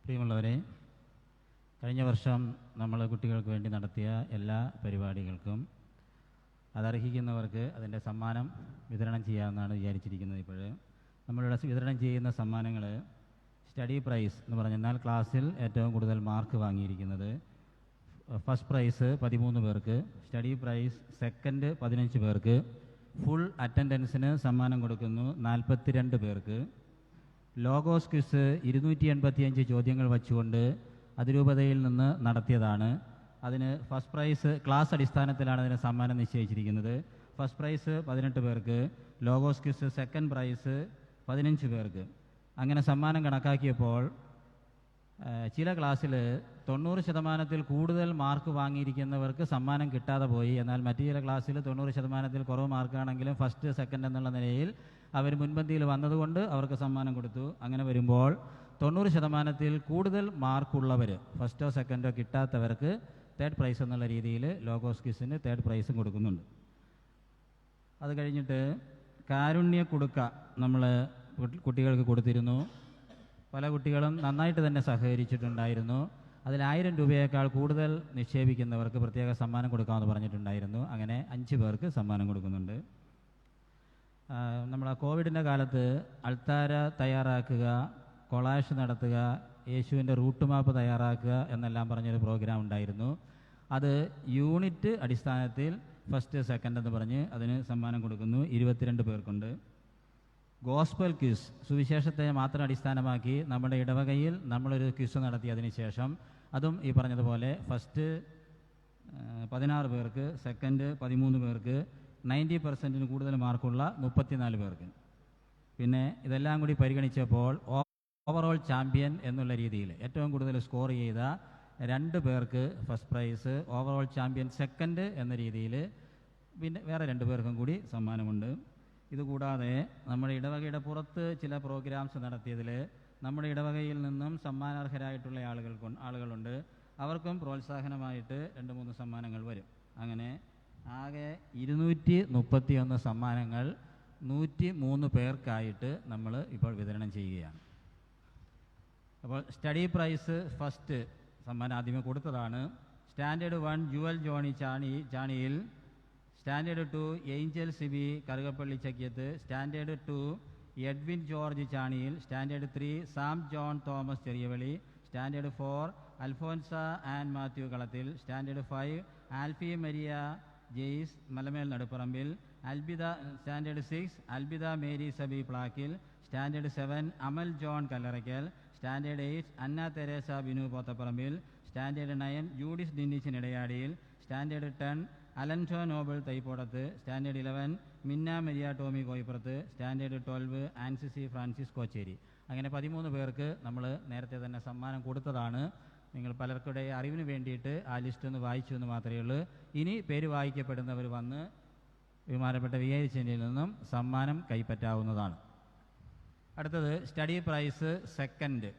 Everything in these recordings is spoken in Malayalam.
പ്രിയമുള്ളവരെ, കഴിഞ്ഞ വർഷം നമ്മൾ കുട്ടികൾക്ക് വേണ്ടി നടത്തിയ എല്ലാ പരിപാടികൾക്കും അതർഹിക്കുന്നവർക്ക് അതിൻ്റെ സമ്മാനം വിതരണം ചെയ്യാമെന്നാണ് വിചാരിച്ചിരിക്കുന്നത്. ഇപ്പോൾ നമ്മളിവിടെ വിതരണം ചെയ്യുന്ന സമ്മാനങ്ങൾ സ്റ്റഡി പ്രൈസ് എന്ന് പറഞ്ഞാൽ ക്ലാസ്സിൽ ഏറ്റവും കൂടുതൽ മാർക്ക് വാങ്ങിയിരിക്കുന്നത് ഫസ്റ്റ് പ്രൈസ് 13 പേർക്ക്, സ്റ്റഡി പ്രൈസ് സെക്കൻഡ് 15 പേർക്ക്, ഫുൾ അറ്റൻഡൻസിന് സമ്മാനം കൊടുക്കുന്നു 42 പേർക്ക്. ലോഗോസ് ക്വിസ് 285 ചോദ്യങ്ങൾ വച്ചുകൊണ്ട് അതിരൂപതയിൽ നിന്ന് നടത്തിയതാണ്. അതിന് ഫസ്റ്റ് പ്രൈസ് ക്ലാസ് അടിസ്ഥാനത്തിലാണ് അതിന് സമ്മാനം നിശ്ചയിച്ചിരിക്കുന്നത്. ഫസ്റ്റ് പ്രൈസ് 18 പേർക്ക്, ലോഗോസ് ക്വിസ് സെക്കൻഡ് പ്രൈസ് 15 പേർക്ക്. അങ്ങനെ സമ്മാനം കണക്കാക്കിയപ്പോൾ ചില ക്ലാസ്സിൽ 90% കൂടുതൽ മാർക്ക് വാങ്ങിയിരിക്കുന്നവർക്ക് സമ്മാനം കിട്ടാതെ പോയി. എന്നാൽ മറ്റു ചില ക്ലാസ്സിൽ 90% കുറവ് മാർക്കാണെങ്കിലും ഫസ്റ്റ് സെക്കൻഡ് എന്നുള്ള നിലയിൽ അവർ മുൻപന്തിയിൽ വന്നതുകൊണ്ട് അവർക്ക് സമ്മാനം കൊടുത്തു. അങ്ങനെ വരുമ്പോൾ 90% കൂടുതൽ മാർക്കുള്ളവർ ഫസ്റ്റോ സെക്കൻഡോ കിട്ടാത്തവർക്ക് തേർഡ് പ്രൈസ് എന്നുള്ള രീതിയിൽ ലോഗോസ് ക്വിസിന് തേർഡ് പ്രൈസും കൊടുക്കുന്നുണ്ട്. അത് കഴിഞ്ഞിട്ട് കാരുണ്യ കുടുക്ക നമ്മൾ കുട്ടികൾക്ക് കൊടുത്തിരുന്നു. പല കുട്ടികളും നന്നായിട്ട് തന്നെ സഹകരിച്ചിട്ടുണ്ടായിരുന്നു. അതിൽ 1000 രൂപയേക്കാൾ കൂടുതൽ നിക്ഷേപിക്കുന്നവർക്ക് പ്രത്യേക സമ്മാനം കൊടുക്കാമെന്ന് പറഞ്ഞിട്ടുണ്ടായിരുന്നു. അങ്ങനെ 5 പേർക്ക് സമ്മാനം കൊടുക്കുന്നുണ്ട്. നമ്മൾ കോവിഡിൻ്റെ കാലത്ത് അൾത്താര തയ്യാറാക്കുക, കൊളാഷ് നടത്തുക, യേശുവിൻ്റെ റൂട്ട് മാപ്പ് തയ്യാറാക്കുക എന്നെല്ലാം പറഞ്ഞൊരു പ്രോഗ്രാം ഉണ്ടായിരുന്നു. അത് യൂണിറ്റ് അടിസ്ഥാനത്തിൽ ഫസ്റ്റ് സെക്കൻഡ് എന്ന് പറഞ്ഞ് അതിന് സമ്മാനം കൊടുക്കുന്നു. 22 പേർക്കുണ്ട്. ഗോസ്പൽ ക്വിസ് സുവിശേഷത്തെ മാത്രം അടിസ്ഥാനമാക്കി നമ്മുടെ ഇടവകയിൽ നമ്മളൊരു ക്വിസ് നടത്തിയതിന് ശേഷം അതും ഈ പറഞ്ഞതുപോലെ ഫസ്റ്റ് 16 പേർക്ക്, സെക്കൻഡ് 13 പേർക്ക്, 90% കൂടുതൽ മാർക്കുള്ള 34 പേർക്ക്. പിന്നെ ഇതെല്ലാം കൂടി പരിഗണിച്ചപ്പോൾ ഓവറോൾ ചാമ്പ്യൻ എന്നുള്ള രീതിയിൽ ഏറ്റവും കൂടുതൽ സ്കോർ ചെയ്ത 2 പേർക്ക് first prize, overall champion second എന്ന രീതിയിൽ പിന്നെ വേറെ 2 പേർക്കും കൂടി സമ്മാനമുണ്ട്. ഇതുകൂടാതെ നമ്മുടെ ഇടവകയുടെ പുറത്ത് ചില പ്രോഗ്രാംസ് നടത്തിയതിൽ നമ്മുടെ ഇടവകയിൽ നിന്നും സമ്മാനാർഹരായിട്ടുള്ള ആളുകളുണ്ട്. അവർക്കും പ്രോത്സാഹനമായിട്ട് 2-3 സമ്മാനങ്ങൾ വരും. അങ്ങനെ ആകെ 231 സമ്മാനങ്ങൾ 103 പേർക്കായിട്ട് നമ്മൾ ഇപ്പോൾ വിതരണം ചെയ്യുകയാണ്. അപ്പോൾ സ്റ്റഡി പ്രൈസ് ഫസ്റ്റ് സമ്മാനം ആദ്യമേ കൊടുത്തതാണ്. Standard 1 Jewel Johnny Chaniyil, standard 2 Angel Sibi Karukappally Chakkiyath, standard 2 Edwin George Chaniyil, standard 3 Sam John Thomas Cheriyavali, standard 4 Alphonsa and Mathew Kalathil, standard 5 Alphy Maria Jais Malamel Naduparambil, standard 6 Albida Mary Sabi Plakkil, standard 7 Amal John Kallarakkal, standard 8 Anna Teresa Binu Pothaparambil, standard 9 Judith Dinnichan Idayadiyil, standard 10 Alansho Noble Thaipodath, standard 11 Minna Maria Tommy Koyippurath, standard 12 ആൻസിസി ഫ്രാൻസിസ് കോച്ചേരി. അങ്ങനെ 13 പേർക്ക് നമ്മൾ നേരത്തെ തന്നെ സമ്മാനം കൊടുത്തതാണ്. നിങ്ങൾ പലർക്കുടെ അറിവിന് വേണ്ടിയിട്ട് ആ ലിസ്റ്റ് ഒന്ന് വായിച്ചു എന്ന് മാത്രമേ ഉള്ളൂ. ഇനി പേര് വായിക്കപ്പെടുന്നവർ വന്ന് ബഹുമാനപ്പെട്ട വികാരിച്ചേരിയിൽ നിന്നും സമ്മാനം കൈപ്പറ്റാവുന്നതാണ്. അടുത്തത് സ്റ്റഡി പ്രൈസ് സെക്കൻഡ്,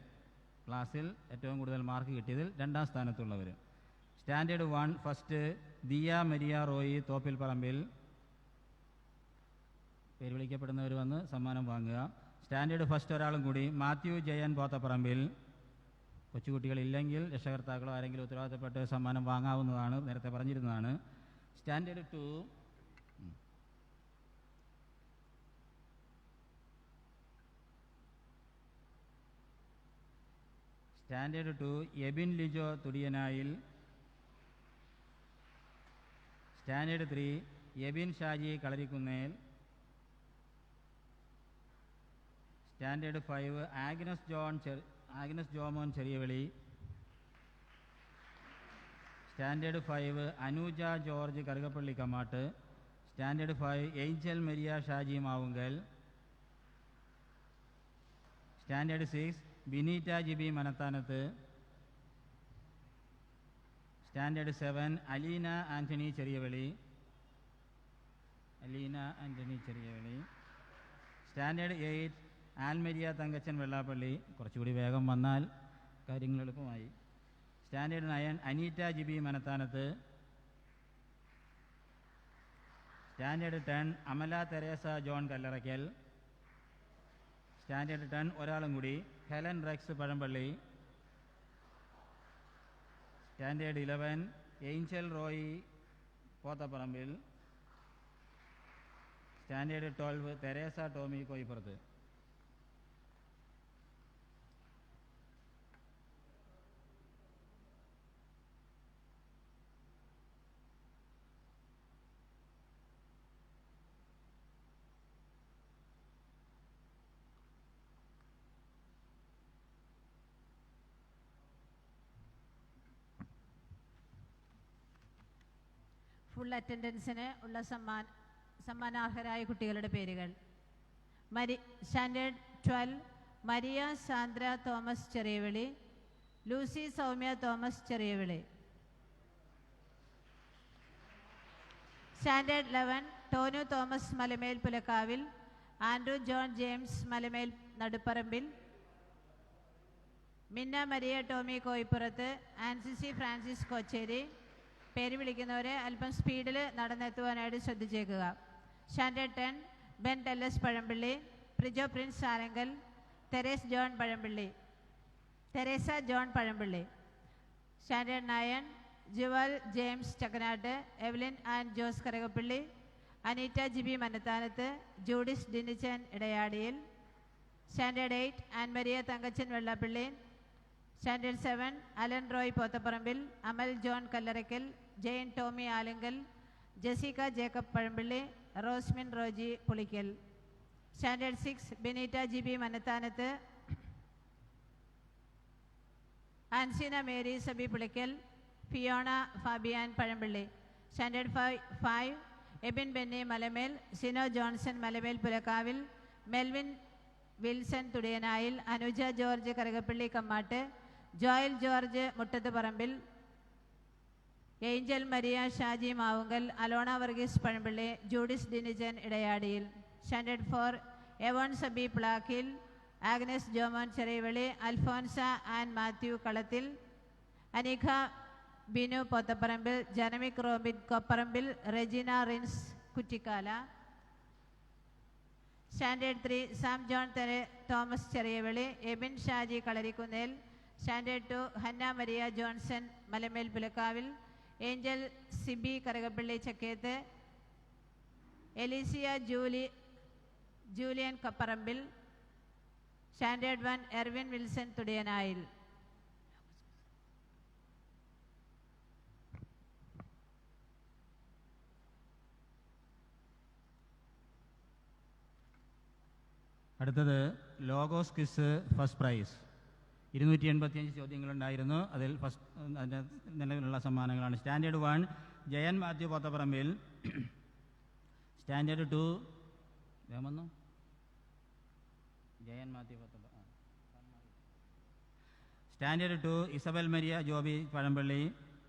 ക്ലാസ്സിൽ ഏറ്റവും കൂടുതൽ മാർക്ക് കിട്ടിയതിൽ 2ാം സ്ഥാനത്തുള്ളവർ. Standard 1 first Diya Maria Roy Thoppil Parambil, പേര് വിളിക്കപ്പെടുന്നവർ വന്ന് സമ്മാനം വാങ്ങുക. സ്റ്റാൻഡേർഡ് ഫസ്റ്റ് ഒരാളും കൂടി മാത്യു ജയൻ പോത്തപ്പറമ്പിൽ. കൊച്ചുകുട്ടികളില്ലെങ്കിൽ രക്ഷകർത്താക്കളോ ആരെങ്കിലും ഉത്തരവാദിത്തപ്പെട്ട് സമ്മാനം വാങ്ങാവുന്നതാണ്, നേരത്തെ പറഞ്ഞിരുന്നതാണ്. Standard 2 Ebin Lijo Thudiyanayil, standard 3 Ebin Shaji Kalarikkunnel, standard 5 Agnes Jomon Cheriyavali, standard 5 Anuja George Karukappally Kamatt, standard 5 Angel Maria Shaji Mavunkal, standard 6 Bineeta Jibi Manathanath, standard 7 Aleena Antony Cheriyavali, standard 8 Almaria Thankachan Vellappally. കുറച്ചുകൂടി വേഗം വന്നാൽ കാര്യങ്ങൾ എളുപ്പമായി. Standard 9 Aneeta Jibi Manathanath, standard 10 Amala Teresa John Kallarakkal, standard 10 ഒരാളും കൂടി Helen Rex Pazhampally, standard 11 Angel Roy Pothaparambil. Standard 12 Teresa Tommy Koyippurath. Full അറ്റൻഡൻസിന് ഉള്ള സമ്മാനാർഹരായ കുട്ടികളുടെ പേരുകൾ: standard 12 Maria Sandra Thomas Cheriyavili, Lucy Soumya Thomas Cheriyavili. Standard 11 Tonu Thomas Malamel Pulakkavil, Andrew John James Malamel Naduparambil, Minna Maria Tommy Koyippurath, Ansisi Francis Kocheri. പേര് വിളിക്കുന്നവരെ അല്പം സ്പീഡിൽ നടന്നെത്തുവാനായിട്ട് ശ്രദ്ധിച്ചേക്കുക. Standard 10 Ben Tellus Pazhampally, Prijo Prince Arangal, Teresa John Pazhampally. Standard 9 Jewel James Chakkanatt, Evelyn and Jose കരകപ്പള്ളി, Aneeta Jibi Manathanath, Judith Dinichan Idayadiyil. Standard 8 Ann Maria Thankachan Vellappally. Standard 7 Alan Roy Pothaparambil, Amal John Kallarakkal, Jane Tommy Alinkal, Jessica Jacob Pazhampally, Rosmin Roji Pulickal. Standard 6 Beneeta Jibi Manathanath, Anseena Mary Sabi Pulickal, Fiona Fabian Pazhampally. Standard 5 Ebin Benny Malamel, Sino Johnson Malamel Pulakkavil, Melvin Wilson Thudiyanayil, Anuja George Karakappally Kammatt, Joel George Muttath Parambil, Angel Maria Shaji Mavunkal, Alona Varghese Pazhampally, Judith Dinijan ഇടയാടിയിൽ. Standard 4 Evon Sabi Plakkil, Agnes Jomon Cheriyavili, Alphonsa and Mathew Kalathil, Anikha Binu Pothaparambil, ജനമിക് Robin Kopparambil, Regina Rins Kuttikkala. Standard 3 Sam John Thomas Cheriyavili, Ebin Shaji Kalarikkunnel. Standard 2 Hannah Maria Johnson Malamel Pulakkavil, Angel Sibi Karakappally Chakketh, Elicia Julian Kapparambil. Standard 1 Ervin Wilson Thudiyanayil. അടുത്തത് ലോഗോസ് ക്വിസ് ഫസ്റ്റ് പ്രൈസ്. 285 ചോദ്യങ്ങളുണ്ടായിരുന്നു. അതിൽ അതിൻ്റെ നിലവിലുള്ള സമ്മാനങ്ങളാണ്: standard 1 Jayan Mathew Pothaparambil, standard 2 Jayan Mathew standard 2 Isabel Maria Joby Pazhampally,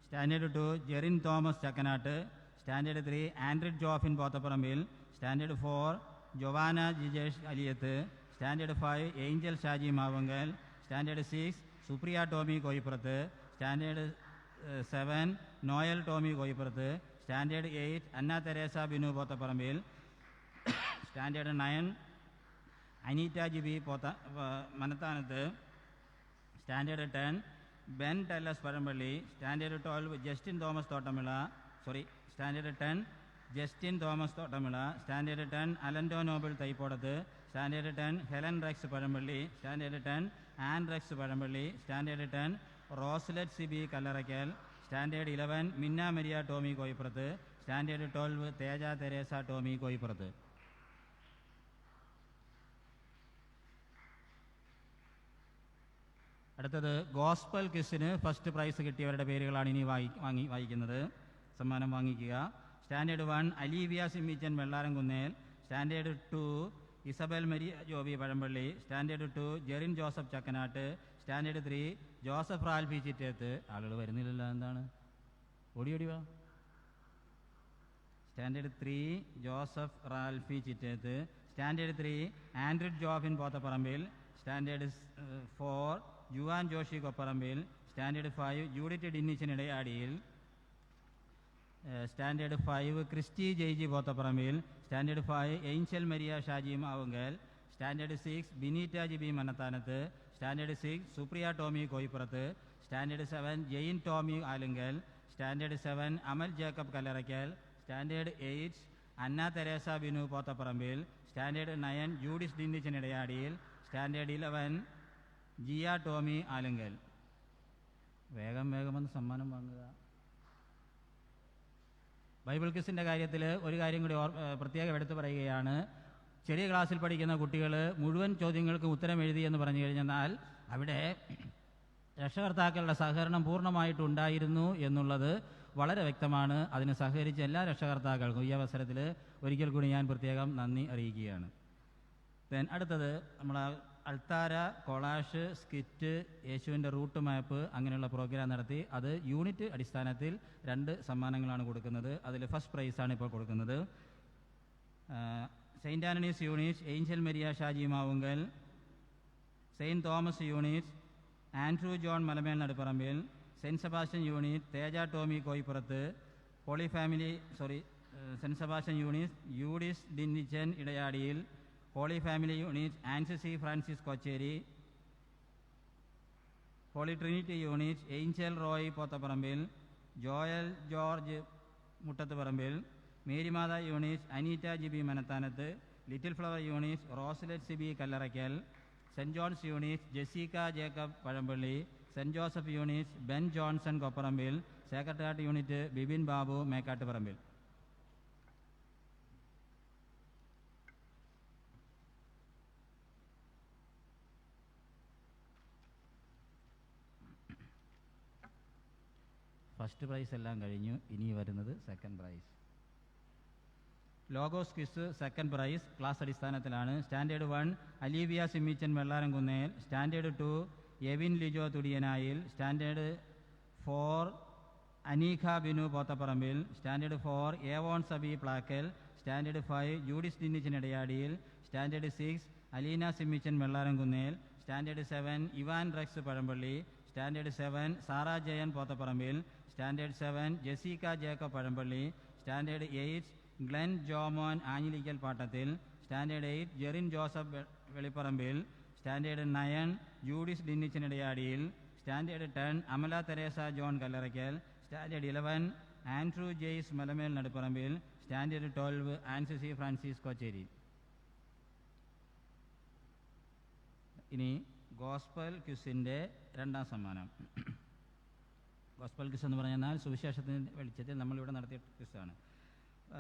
standard 2 Jerin Thomas Chakkanatt, standard 3 Andrid Jofin Pothaparambil, standard 4 Joanna Jijesh Aliyath, standard 5 Angel Shaji Mavunkal, standard 6 Supriya Tommy Koyippurath, standard 7 Noel Tommy Koyippurath, standard 8 Anna Teresa Binu Pothaparambil, standard 9 Aneeta Jibi Manathanath, standard 10 Ben Tellus Pazhampally, standard 12 standard 10 Justin Thomas Thottamila, standard 10 Alando Noble Thaipodath, standard 10 Helen Rex Pazhampally, standard 10 an Rex Pazhampally, standard 10 Roslet Sibi Kallarakkal, standard 11 Minna Maria Tommy Koyippurath, standard 12 Teja Teresa Tommy Koyippurath. അടുത്തത് ഗോസ്പൽ ക്വിസിന് ഫസ്റ്റ് പ്രൈസ് കിട്ടിയവരുടെ പേരുകളാണ് ഇനി വായിക്കുന്നത്. സമ്മാനം വാങ്ങിക്കുക: standard 1 Alivia Simmichan Vellaramkunnel, standard 2 Isabel Maria Joby Pazhampally, standard 2 Jerin Joseph Chakkanatt, standard 3 Joseph Ralphy Chitteth. ആളുകൾ വരുന്നില്ലല്ലോ, എന്താണ്? ഓടി വാ. Standard 3 Joseph Ralphy Chitteth, standard 3 Andrid Jofin Pothaparambil, standard 4 Juan Joshi Kopparambil, standard 5 Judith Dinnichan Idayadiyil, standard 5 Christy Jaiji Pothaparambil, standard 5 Angel Maria Shaji Mavunkal, standard 6 Bineeta Jibi Manathanath, standard 6 Supriya Tommy Koyippurath, standard 7 Jane Tommy Alunkal, standard 7 Amal Jacob Kallarakkal, standard 8 Anna Teresa Binu Pothaparambil, standard 9 Judith Dinnichan Idayadiyil, standard 11 Jiya Tommy Alunkal. വേഗം വന്ന് സമ്മാനം വാങ്ങുക. ബൈബിൾ ക്വിസിൻ്റെ കാര്യത്തിൽ ഒരു കാര്യം കൂടി പ്രത്യേകം എടുത്തു പറയുകയാണ്. ചെറിയ ക്ലാസ്സിൽ പഠിക്കുന്ന കുട്ടികൾ മുഴുവൻ ചോദ്യങ്ങൾക്ക് ഉത്തരം എഴുതി എന്ന് പറഞ്ഞു കഴിഞ്ഞാൽ അവിടെ രക്ഷകർത്താക്കളുടെ സഹകരണം പൂർണ്ണമായിട്ടുണ്ടായിരുന്നു എന്നുള്ളത് വളരെ വ്യക്തമാണ്. അതിന് സഹകരിച്ച എല്ലാ രക്ഷകർത്താക്കൾക്കും ഈ അവസരത്തിൽ ഒരിക്കൽ കൂടി ഞാൻ പ്രത്യേകം നന്ദി അറിയിക്കുകയാണ്. അടുത്തത് നമ്മൾ അൾത്താര, കൊളാഷ്, സ്കിറ്റ്, യേശുവിൻ്റെ റൂട്ട് മാപ്പ് അങ്ങനെയുള്ള പ്രോഗ്രാം നടത്തി. അത് യൂണിറ്റ് അടിസ്ഥാനത്തിൽ 2 സമ്മാനങ്ങളാണ് കൊടുക്കുന്നത്. അതിൽ ഫസ്റ്റ് പ്രൈസാണ് ഇപ്പോൾ കൊടുക്കുന്നത്. Saint Antony's unit Angel Maria Shaji Mavunkal, Saint Thomas unit Andrew John Malamel Naduparambil, Saint Sebastian unit Teja Tomy Koippurath, Saint Sebastian unit Judis Dinnichan Edayadiyil, holy family unit ആൻസിസി Francis Kochery, holy trinity unit Angel Roy Pothaparambil, Joel George Muttathuparambil, മേരിമാത unit Aneeta Jibi Manathanath, little flower unit Roslet Sibi Kallarackal, cent John's unit Jessica Jacob Pazhampally, Saint Joseph unit Ben Johnson Kopparambil, secretariat unit Bibin Babu Mekkattuparambil. First prize എല്ലാം കഴിഞ്ഞു. ഇനി വരുന്നത് second prize. Logos quiz second prize class അടിസ്ഥാനത്തിലാണ്. Standard 1 Alivia Simmichan Vellaramkunnel, standard 2 Evin Lijo Thudiyanayil, standard 4 Aneekha Binu Pothaparambil, standard 4 Evon Sabi Plackal, standard 5 Judith Dinnichan Idayadiyil, standard 6 Aleena Simmichan Vellaramkunnel, standard 7 Ivan Rex Pazhampally, standard 7 Sara Jayan Pothaparambil, standard 7 Jessica Jacob Pazhampally, standard 8 Glen Jomon Anjilikkal Pattathil, standard 8 Jerin Joseph Velipparambil, standard 9 Judis ഡിന്നിച്ചനിടയാടിയിൽ, standard 10 Amala Teresa John Kallarakkal, standard 11 Andrew Jaise Malamel Naduparambil, standard 12 ആൻസിസി ഫ്രാൻസിസ് കൊച്ചേരി. ഇനി ഗോസ്പൽ ക്വിസിൻ്റെ 2ാം സമ്മാനം. ഗോസ്പൽ ക്വിസ് എന്ന് പറഞ്ഞാൽ സുവിശേഷത്തിൻ്റെ വെളിച്ചത്തിൽ നമ്മളിവിടെ നടത്തിയ ക്വിസാണ്.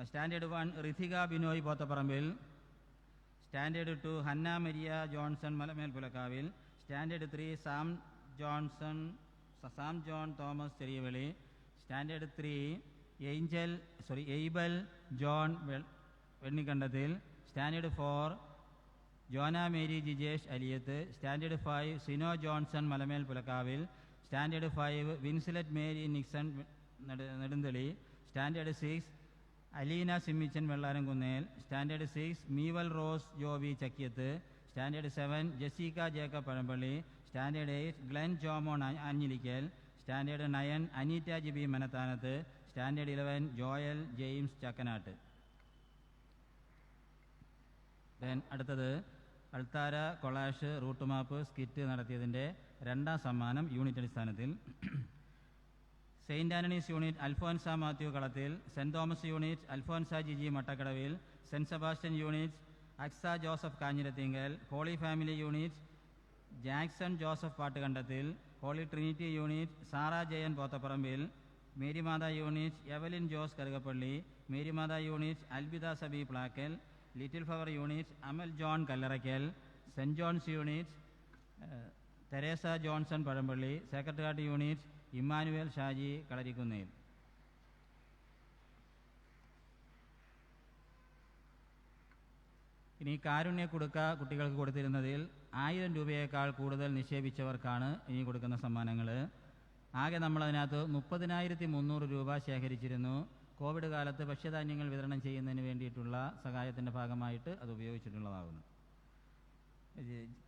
Standard 1 Rithika Binoy Pothaparambil, standard 2 Hannah Maria Johnson Malamel Pulakkavil, standard 3 Sam John Thomas Cheriyaveli, standard 3 Abel John Vennikkandathil, standard 4 Jona Mary Jijesh Aliyath, standard 5 Sino Johnson Malamel Pulakkavil, standard 5 Vincilet Mary Nixon Nedunthali, standard 6 Aleena Simmichan Vellaramkunnel, standard 6 Meeval Rose Joby Chakkiyath, standard 7 Jessica Jacob Pazhampally, standard 8 Glen Jomon Anjilikkal, standard 9 Aneeta Jibi Manathanath, standard 11 Joel James Chakkanatt. അടുത്തത് അൾത്താര, കൊളാഷ്, റൂട്ട് മാപ്പ്, സ്കിറ്റ് നടത്തിയതിൻ്റെ 2ാം സമ്മാനം യൂണിറ്റ് അടിസ്ഥാനത്തിൽ. Saint Antony's unit Alphonsa Mathew Kalathil, saint Thomas unit Alphonsa Jiji Mattakkadavil, saint Sebastian unit Aksa Joseph Kanjirathinkal, holy family unit Jackson Joseph Pattukandathil, holy trinity unit Sara Jayan Pothaparambil, Marymatha unit Evelyn Jose Karukappally, Marymatha unit Albida Sabi Plackal, little flower unit Amal John Kallarakkal, cent John's unit Teresa Johnson Pazhampally, secretariat unit Emmanuel Shaji Kalarikkunnel. ഇനി കാരുണ്യ കുടുക്ക കുട്ടികൾക്ക് കൊടുത്തിരുന്നതിൽ 1000 രൂപയേക്കാൾ കൂടുതൽ നിക്ഷേപിച്ചവർക്കാണ് ഇനി കൊടുക്കുന്ന സമ്മാനങ്ങൾ. ആകെ നമ്മളതിനകത്ത് 30,300 രൂപ ശേഖരിച്ചിരുന്നു. കോവിഡ് കാലത്ത് ഭക്ഷ്യധാന്യങ്ങൾ വിതരണം ചെയ്യുന്നതിന് വേണ്ടിയിട്ടുള്ള സഹായത്തിൻ്റെ ഭാഗമായിട്ട് അത് ഉപയോഗിച്ചിട്ടുള്ളതാകുന്നു.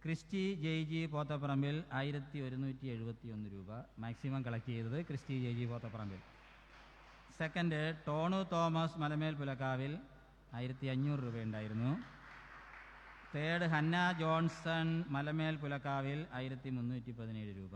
ക്രിസ്റ്റി ജെയ്ജി പോത്തപ്പറമ്പിൽ 1171 രൂപ മാക്സിമം കളക്ട് ചെയ്തത് Christy Jaiji പോത്തപ്പറമ്പിൽ. Second ടോണു Thomas Malamel പുലക്കാവിൽ 1500 രൂപ ഉണ്ടായിരുന്നു. തേർഡ് ഹന്ന ജോൺസൺ മലമേൽ പുലക്കാവിൽ 1317 രൂപ.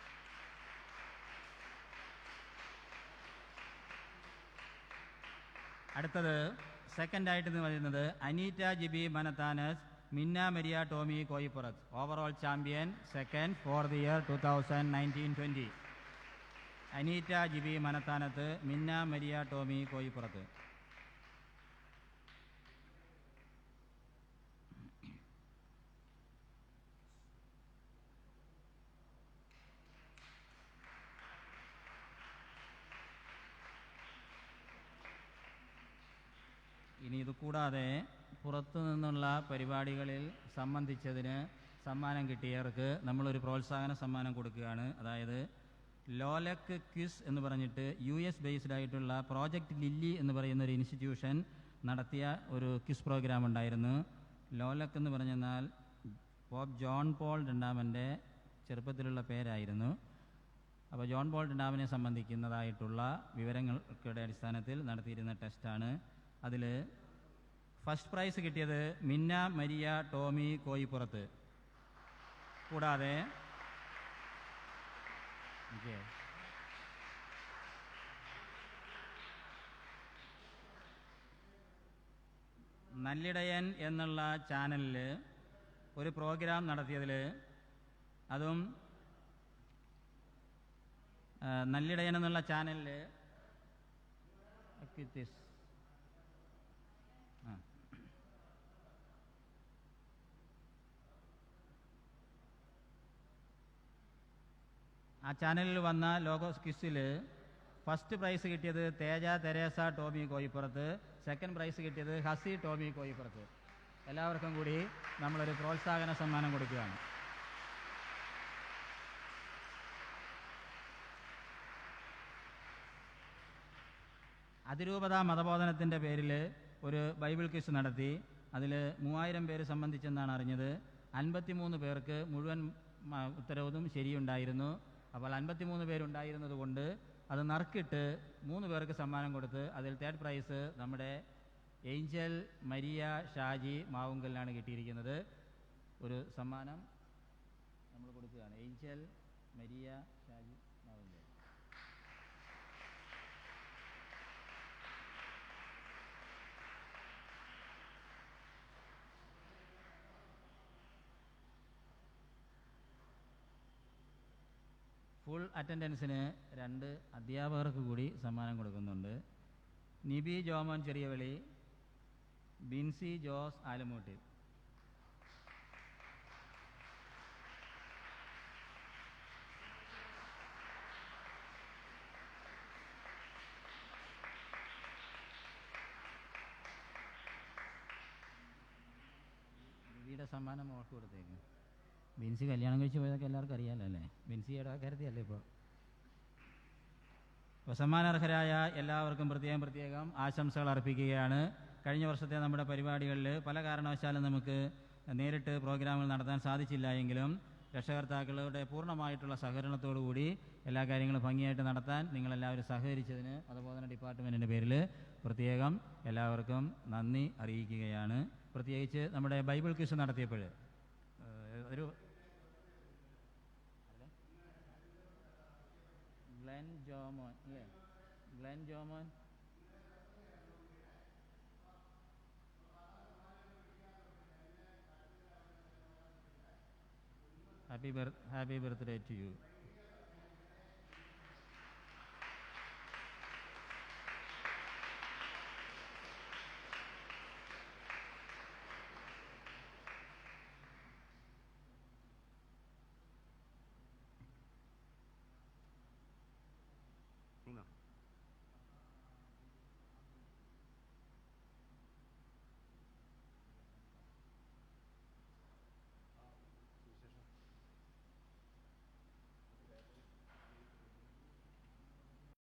അടുത്തത് സെക്കൻഡായിട്ട് എന്ന് പറയുന്നത് Aneeta Jibi Manathanas, Minna Maria Tommy Koyippurath. Overall champion second for the year 2019-20. Aneeta Jibi Manathanath, Minna Maria Tommy കോയിപ്പുറത്ത്. ഇനി ഇത് കൂടാതെ പുറത്തു നിന്നുള്ള പരിപാടികളിൽ സംബന്ധിച്ചതിന് സമ്മാനം കിട്ടിയവർക്ക് നമ്മളൊരു പ്രോത്സാഹന സമ്മാനം കൊടുക്കുകയാണ്. അതായത് ലോലക്ക് ക്വിസ് എന്ന് പറഞ്ഞിട്ട് US ബേസ്ഡ് ആയിട്ടുള്ള പ്രോജക്റ്റ് ലില്ലി എന്ന് പറയുന്ന ഒരു ഇൻസ്റ്റിറ്റ്യൂഷൻ നടത്തിയ ഒരു ക്വിസ് പ്രോഗ്രാം ഉണ്ടായിരുന്നു. ലോലക്ക് എന്ന് പറഞ്ഞാൽ പോപ്പ് ജോൺ പോൾ രണ്ടാമൻ്റെ ചെറുപ്പത്തിലുള്ള പേരായിരുന്നു. അപ്പോൾ ജോൺ പോൾ രണ്ടാമനെ സംബന്ധിക്കുന്നതായിട്ടുള്ള വിവരങ്ങളുടെ അടിസ്ഥാനത്തിൽ നടത്തിയിരുന്ന ടെസ്റ്റാണ്. അതിൽ ഫസ്റ്റ് പ്രൈസ് കിട്ടിയത് മിന്ന മരിയ ടോമി കോയിപ്പുറത്ത്. കൂടാതെ നല്ലിടയൻ എന്നുള്ള ചാനലിൽ ഒരു പ്രോഗ്രാം നടത്തിയതിൽ, അതും നല്ലിടയൻ എന്നുള്ള ചാനലിൽ ആ ചാനലിൽ വന്ന ലോഗോസ് ക്വിസിൽ ഫസ്റ്റ് പ്രൈസ് കിട്ടിയത് തേജ തെരേസ ടോമി കോയിപ്പുറത്ത്, സെക്കൻഡ് പ്രൈസ് കിട്ടിയത് ഹസി ടോമി കോയിപ്പുറത്ത്. എല്ലാവർക്കും കൂടി നമ്മളൊരു പ്രോത്സാഹന സമ്മാനം കൊടുക്കുകയാണ്. അതിരൂപത മതബോധനത്തിൻ്റെ പേരിൽ ഒരു ബൈബിൾ ക്വിസ് നടത്തി. അതിൽ 3000 പേര് സംബന്ധിച്ചെന്നാണ് അറിഞ്ഞത്. 53 പേർക്ക് മുഴുവൻ ഉത്തരവും ശരിയുണ്ടായിരുന്നു. അപ്പോൾ 53 പേരുണ്ടായിരുന്നത് കൊണ്ട് അത് നറുക്കിട്ട് 3 പേർക്ക് സമ്മാനം കൊടുത്ത് അതിൽ തേർഡ് പ്രൈസ് നമ്മുടെ ഏഞ്ചൽ മരിയ ഷാജി മാവുങ്കലിനാണ് കിട്ടിയിരിക്കുന്നത്. ഒരു സമ്മാനം നമ്മൾ കൊടുക്കുകയാണ്. Angel Maria Shaji Mavunkal. Full അറ്റൻഡൻസിന് 2 അധ്യാപകർക്ക് കൂടി സമ്മാനം കൊടുക്കുന്നുണ്ട്. നിബി ജോമോൻ ചെറിയവളി, ബിൻസി ജോസ് ആലമൂട്ടി. നിബിയുടെ സമ്മാനം മോൾക്ക് കൊടുത്തേക്കും. ബിൻസി കല്യാണം കഴിച്ച് പോയതൊക്കെ എല്ലാവർക്കും അറിയാമല്ലോ അല്ലേ? ബിൻസി ഇടക്കാരത്തിയല്ലേ ഇപ്പോൾ. അപ്പോൾ സമ്മാനാർഹരായ എല്ലാവർക്കും പ്രത്യേകം ആശംസകൾ അർപ്പിക്കുകയാണ്. കഴിഞ്ഞ വർഷത്തെ നമ്മുടെ പരിപാടികളിൽ പല കാരണവശാലും നമുക്ക് നേരിട്ട് പ്രോഗ്രാമുകൾ നടത്താൻ സാധിച്ചില്ല എങ്കിലും രക്ഷകർത്താക്കളുടെ പൂർണ്ണമായിട്ടുള്ള സഹകരണത്തോടുകൂടി എല്ലാ കാര്യങ്ങളും ഭംഗിയായിട്ട് നടത്താൻ നിങ്ങളെല്ലാവരും സഹകരിച്ചതിന് അതുപോലെ ഡിപ്പാർട്ട്മെൻറ്റിൻ്റെ പേരിൽ പ്രത്യേകം എല്ലാവർക്കും നന്ദി അറിയിക്കുകയാണ്. പ്രത്യേകിച്ച് നമ്മുടെ ബൈബിൾ ക്വിസ് നടത്തിയപ്പോൾ ഒരു ഗ്ലെൻ ജോമോൻ അല്ലേ? Glen Jomon happy birthday to U.